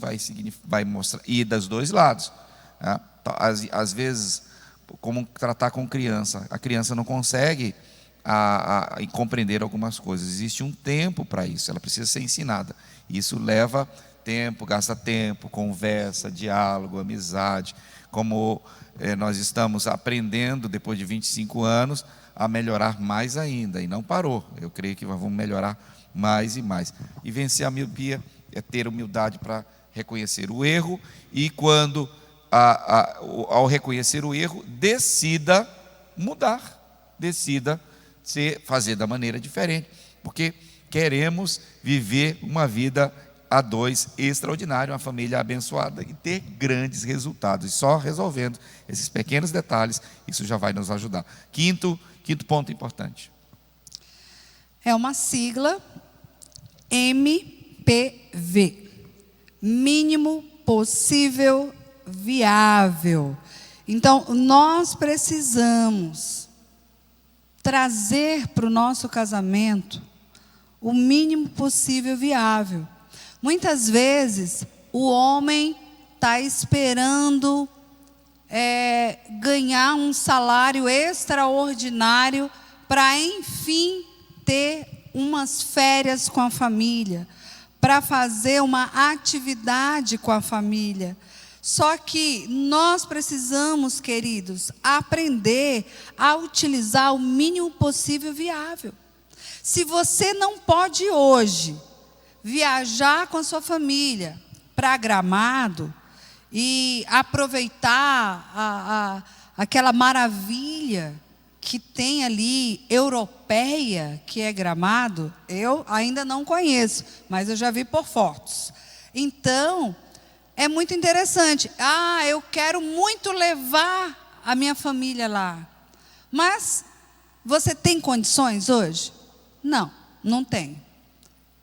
vai mostrar, e dos dois lados. Às vezes, como tratar com criança, a criança não consegue compreender algumas coisas. Existe um tempo para isso, ela precisa ser ensinada. Isso leva tempo, gasta tempo, conversa, diálogo, amizade. Como nós estamos aprendendo, depois de 25 anos, a melhorar mais ainda, e não parou. Eu creio que vamos melhorar mais e mais. E vencer a miopia é ter humildade para reconhecer o erro, e quando, ao reconhecer o erro, decida mudar, decida fazer da maneira diferente, porque queremos viver uma vida a dois extraordinária, uma família abençoada e ter grandes resultados. E só resolvendo esses pequenos detalhes, isso já vai nos ajudar. Quinto ponto importante. É uma sigla MPV. Mínimo possível viável. Então, nós precisamos trazer para o nosso casamento o mínimo possível viável. Muitas vezes, o homem está esperando ganhar um salário extraordinário para, enfim, ter umas férias com a família, para fazer uma atividade com a família. Só que nós precisamos, queridos, aprender a utilizar o mínimo possível viável. Se você não pode hoje viajar com a sua família para Gramado e aproveitar aquela maravilha que tem ali, europeia, que é Gramado, eu ainda não conheço, mas eu já vi por fotos. Então, é muito interessante. Eu quero muito levar a minha família lá. Mas, você tem condições hoje? Não, não tem.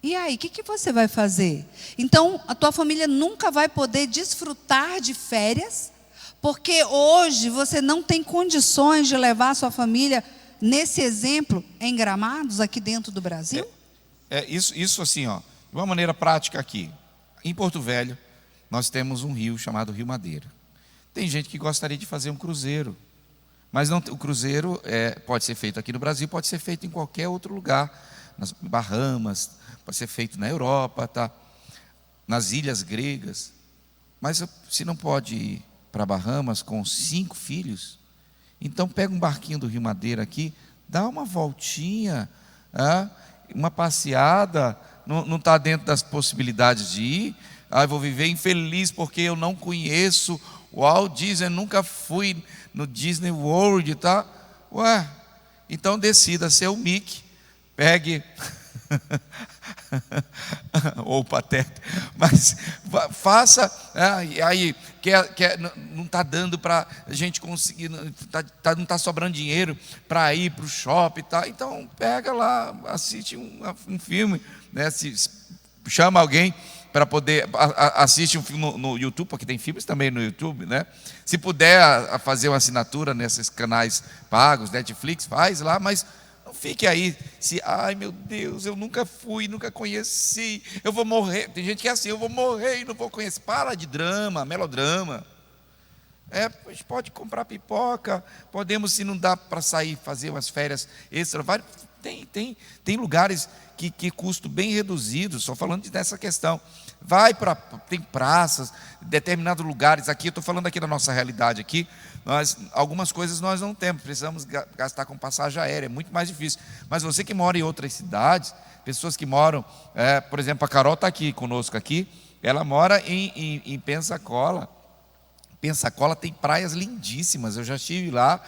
E aí, o que você vai fazer? Então, a tua família nunca vai poder desfrutar de férias, porque hoje você não tem condições de levar a sua família, nesse exemplo, em Gramados, aqui dentro do Brasil? Isso assim, de uma maneira prática aqui. Em Porto Velho, nós temos um rio chamado Rio Madeira. Tem gente que gostaria de fazer um cruzeiro, mas o cruzeiro pode ser feito aqui no Brasil, pode ser feito em qualquer outro lugar, nas Bahamas, pode ser feito na Europa, nas ilhas gregas. Mas se não pode ir para Bahamas com 5 filhos, então pega um barquinho do Rio Madeira aqui, dá uma voltinha, uma passeada, não está dentro das possibilidades de ir. Eu vou viver infeliz porque eu não conheço o Walt Disney, nunca fui no Disney World, tá? Então decida ser o Mickey, pegue ou Pateta, mas faça, aí não está dando para a gente conseguir, não está sobrando dinheiro para ir para o shopping, tá? Então pega lá, assiste um filme, né? Chama alguém para poder assistir um filme no YouTube, porque tem filmes também no YouTube, né? Se puder fazer uma assinatura nesses canais pagos, Netflix, faz lá, mas não fique aí, ai meu Deus, eu nunca fui, nunca conheci, eu vou morrer. Tem gente que é assim, eu vou morrer e não vou conhecer. Para de drama, melodrama. A gente pode comprar pipoca, podemos, se não dá para sair, fazer umas férias extra, tem lugares que custo bem reduzido, só falando dessa questão. Tem praças, determinados lugares aqui, eu estou falando aqui da nossa realidade aqui, algumas coisas nós não temos, precisamos gastar com passagem aérea, é muito mais difícil. Mas você que mora em outras cidades, pessoas que moram, por exemplo, a Carol está aqui conosco aqui, ela mora em Pensacola. Pensacola tem praias lindíssimas, eu já estive lá,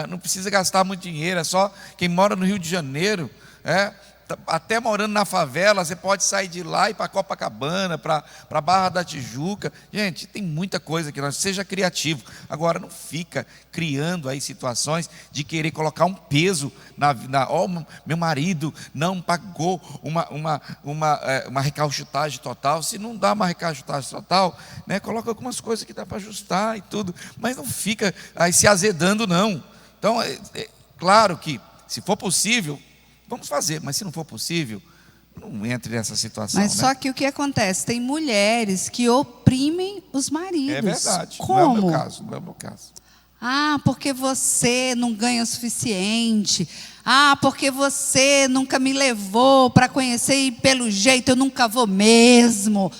não precisa gastar muito dinheiro, é só quem mora no Rio de Janeiro, até morando na favela, você pode sair de lá e ir para Copacabana, para Barra da Tijuca. Gente, tem muita coisa que seja criativo. Agora, não fica criando aí situações de querer colocar um peso meu marido não pagou uma recalchutagem total. Se não dá uma recalchutagem total, né, coloca algumas coisas que dá para ajustar e tudo, mas não fica aí se azedando, não. Então, claro que, se for possível, vamos fazer, mas se não for possível, não entre nessa situação. Mas só que o que acontece? Tem mulheres que oprimem os maridos. É verdade. Como? Não é o meu caso, não é o meu caso. Porque você não ganha o suficiente. Porque você nunca me levou para conhecer e pelo jeito eu nunca vou mesmo.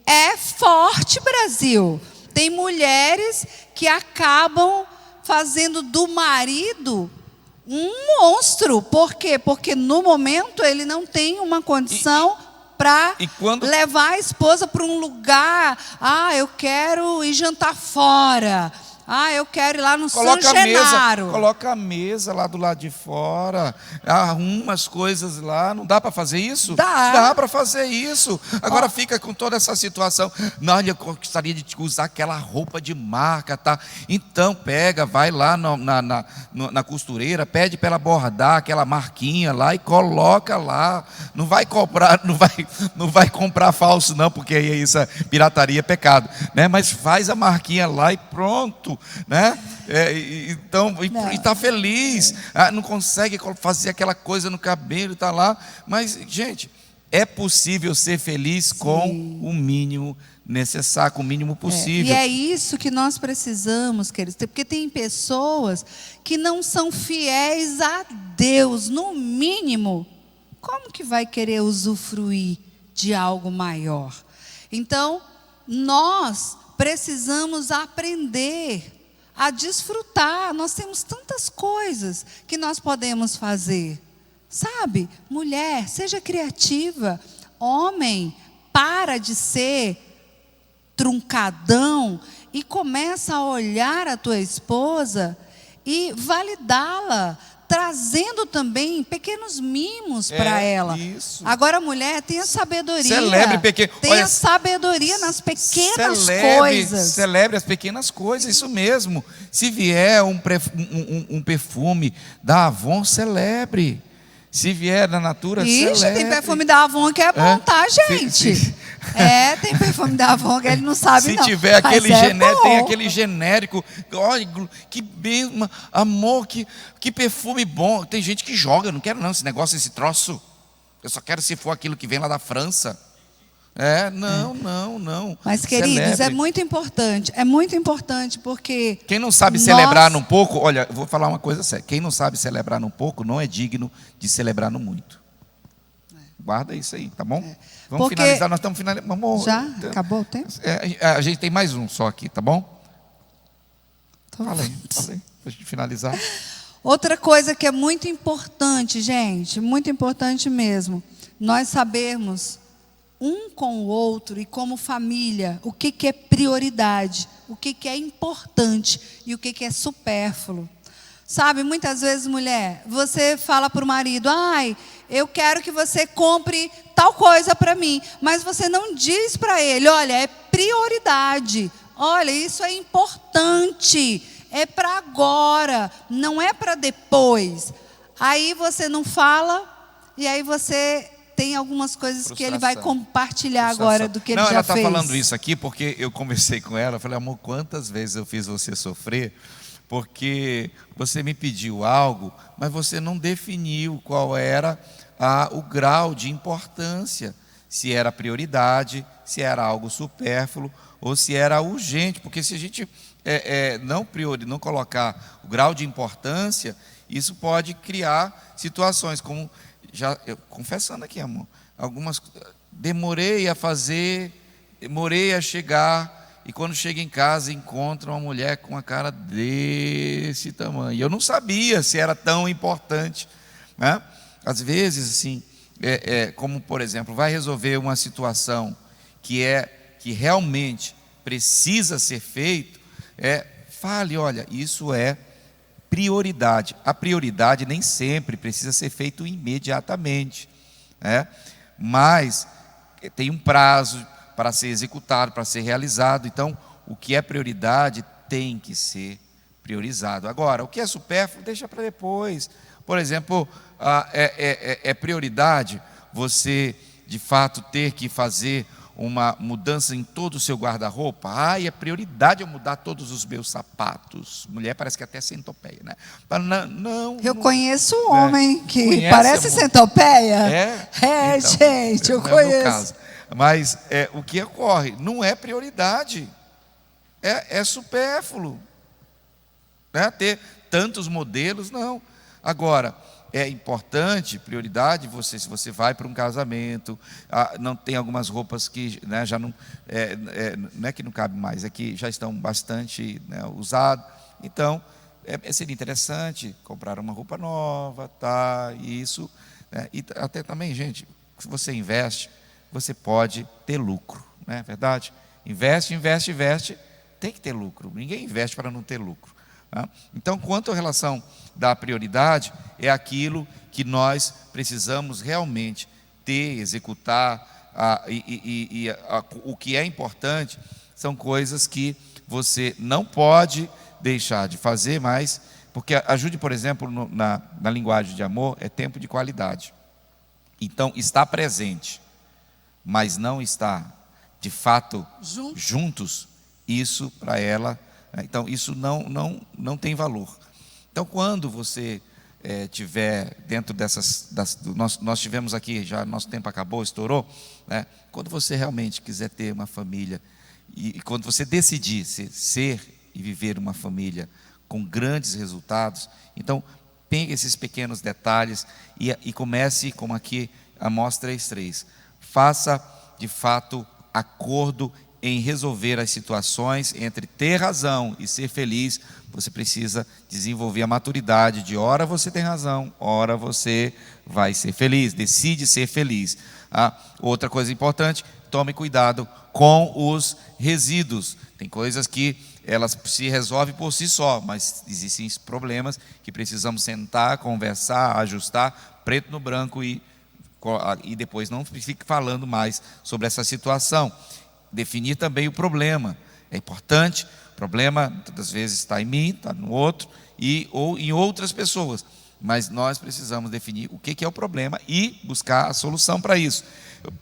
É forte, Brasil. Tem mulheres que acabam fazendo do marido um monstro. Por quê? Porque no momento ele não tem uma condição para levar a esposa para um lugar. Eu quero ir jantar fora. Eu quero ir lá no São Genaro. Coloca a mesa lá do lado de fora, arruma as coisas lá. Não dá para fazer isso? Dá para fazer isso. Agora fica com toda essa situação. Não, eu gostaria de usar aquela roupa de marca, tá? Então vai lá na costureira, pede para ela bordar aquela marquinha lá e coloca lá. Não vai comprar falso não, porque aí isso é pirataria, é pecado, né? Mas faz a marquinha lá e pronto, né? Então, e está feliz, não consegue fazer aquela coisa no cabelo, está lá, mas, gente, é possível ser feliz com o mínimo necessário, com o mínimo possível. E é isso que nós precisamos, queridos, porque tem pessoas que não são fiéis a Deus, no mínimo. Como que vai querer usufruir de algo maior? Então, nós precisamos aprender a desfrutar. Nós temos tantas coisas que nós podemos fazer. Sabe? Mulher, seja criativa. Homem, para de ser truncadão e começa a olhar a tua esposa e validá-la, trazendo também pequenos mimos para ela. Isso. Agora, mulher, tenha sabedoria. Tenha sabedoria nas pequenas coisas. Celebre as pequenas coisas, isso mesmo. Se vier um perfume da Avon, celebre. Se vier da Natura, celebre. Tem perfume da Avon que é bom, tá, gente? Tem perfume da Avon que ele não sabe, não. Se tiver aquele genérico, tem aquele genérico. Olha, que bem, amor, que perfume bom. Tem gente que joga, não quero não, esse negócio, esse troço. Eu só quero se for aquilo que vem lá da França. Não. Mas, queridos, é muito importante porque... Quem não sabe celebrar num pouco, olha, eu vou falar uma coisa séria. Quem não sabe celebrar num pouco, não é digno de celebrar no muito. Guarda isso aí, tá bom? Vamos finalizar, nós estamos finalizando. Amor, já? Acabou o tempo? A gente tem mais um só aqui, tá bom? Fala aí, pra gente finalizar. Outra coisa que é muito importante, gente, muito importante mesmo, nós sabermos um com o outro e como família, o que é prioridade, o que é importante e o que é supérfluo. Sabe, muitas vezes, mulher, você fala para o marido, eu quero que você compre tal coisa para mim, mas você não diz para ele, olha, é prioridade, olha, isso é importante, é para agora, não é para depois. Aí você não fala, e aí você tem algumas coisas que ele vai compartilhar agora do que ele já fez. Não, ela está falando isso aqui porque eu conversei com ela, falei, amor, quantas vezes eu fiz você sofrer, porque você me pediu algo, mas você não definiu qual era o grau de importância, se era prioridade, se era algo supérfluo, ou se era urgente, porque se a gente não colocar o grau de importância, isso pode criar situações como... confessando aqui, amor, demorei a fazer, demorei a chegar, e quando chego em casa encontro uma mulher com uma cara desse tamanho. Eu não sabia se era tão importante, né? Às vezes, assim, como por exemplo, vai resolver uma situação que realmente precisa ser feito, fale, olha, isso é prioridade. A prioridade nem sempre precisa ser feito imediatamente, né? Mas tem um prazo para ser executado, para ser realizado. Então, o que é prioridade tem que ser priorizado. Agora, o que é supérfluo, deixa para depois. Por exemplo, é prioridade você, de fato, ter que fazer uma mudança em todo o seu guarda-roupa. É prioridade eu mudar todos os meus sapatos. Mulher parece que até centopeia, né? Não. Eu conheço um homem que Conhece, parece amor? centopeia. Então, gente, eu não é o meu conheço. caso. Mas o que ocorre não é prioridade, é supérfluo, né? Ter tantos modelos, não. Agora, é importante, prioridade, se você vai para um casamento, não tem algumas roupas que, né, já não é que não cabe mais, é que já estão bastante, né, usadas. Então, seria interessante comprar uma roupa nova, e isso, né, e até também, gente, se você investe, você pode ter lucro, não é verdade? Investe, tem que ter lucro. Ninguém investe para não ter lucro. Então, quanto à relação da prioridade, é aquilo que nós precisamos realmente ter, executar, o que é importante são coisas que você não pode deixar de fazer, mas porque ajude, por exemplo, na linguagem de amor, é tempo de qualidade. Então, está presente, mas não está de fato juntos, isso para ela, então isso não tem valor. Então, quando você tiver dentro nós tivemos aqui, já nosso tempo acabou, estourou, né? Quando você realmente quiser ter uma família, e quando você decidir ser e viver uma família com grandes resultados, então pegue esses pequenos detalhes e comece, como aqui Amós 3:3, faça de fato acordo em resolver as situações entre ter razão e ser feliz. Você precisa desenvolver a maturidade de ora você tem razão, ora você vai ser feliz, decide ser feliz. Outra coisa importante, tome cuidado com os resíduos. Tem coisas que elas se resolvem por si só, mas existem problemas que precisamos sentar, conversar, ajustar, preto no branco e depois não fique falando mais sobre essa situação. Definir também o problema. É importante, o problema muitas vezes está em mim, está no outro, ou em outras pessoas. Mas nós precisamos definir o que é o problema e buscar a solução para isso.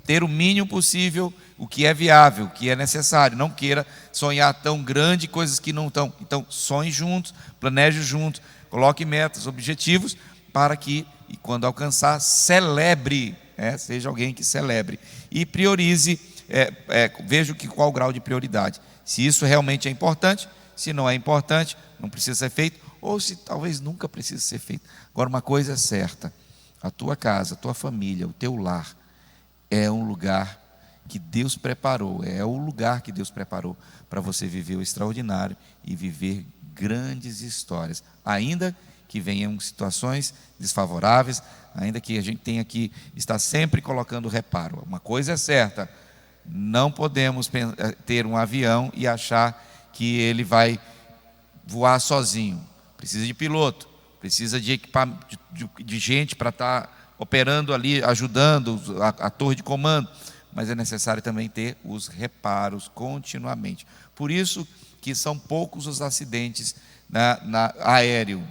Ter o mínimo possível, o que é viável, o que é necessário. Não queira sonhar tão grande, coisas que não estão. Então, sonhe juntos, planeje juntos, coloque metas, objetivos, para que, e quando alcançar, celebre, seja alguém que celebre. E priorize, veja qual o grau de prioridade. Se isso realmente é importante, se não é importante, não precisa ser feito, ou se talvez nunca precise ser feito. Agora, uma coisa é certa: a tua casa, a tua família, o teu lar é um lugar que Deus preparou, é o lugar que Deus preparou para você viver o extraordinário e viver grandes histórias, ainda que venham situações desfavoráveis, ainda que a gente tenha que estar sempre colocando reparo. Uma coisa é certa: não podemos ter um avião e achar que ele vai voar sozinho. Precisa de piloto, precisa de equipamento, de gente para estar operando ali, ajudando a torre de comando, mas é necessário também ter os reparos continuamente. Por isso que são poucos os acidentes aéreo,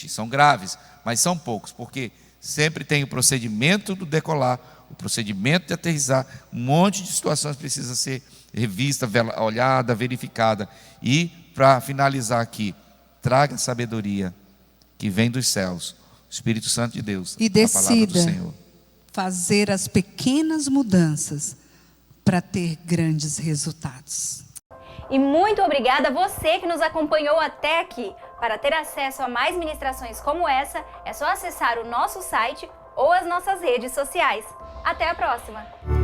são graves, mas são poucos, porque sempre tem o procedimento do decolar, o procedimento de aterrissar, um monte de situações precisa ser revista, olhada, verificada. E, para finalizar aqui, traga a sabedoria que vem dos céus, o Espírito Santo de Deus, e a palavra do decida Senhor. Fazer as pequenas mudanças para ter grandes resultados. E muito obrigada a você que nos acompanhou até aqui. Para ter acesso a mais ministrações como essa, é só acessar o nosso site ou as nossas redes sociais. Até a próxima!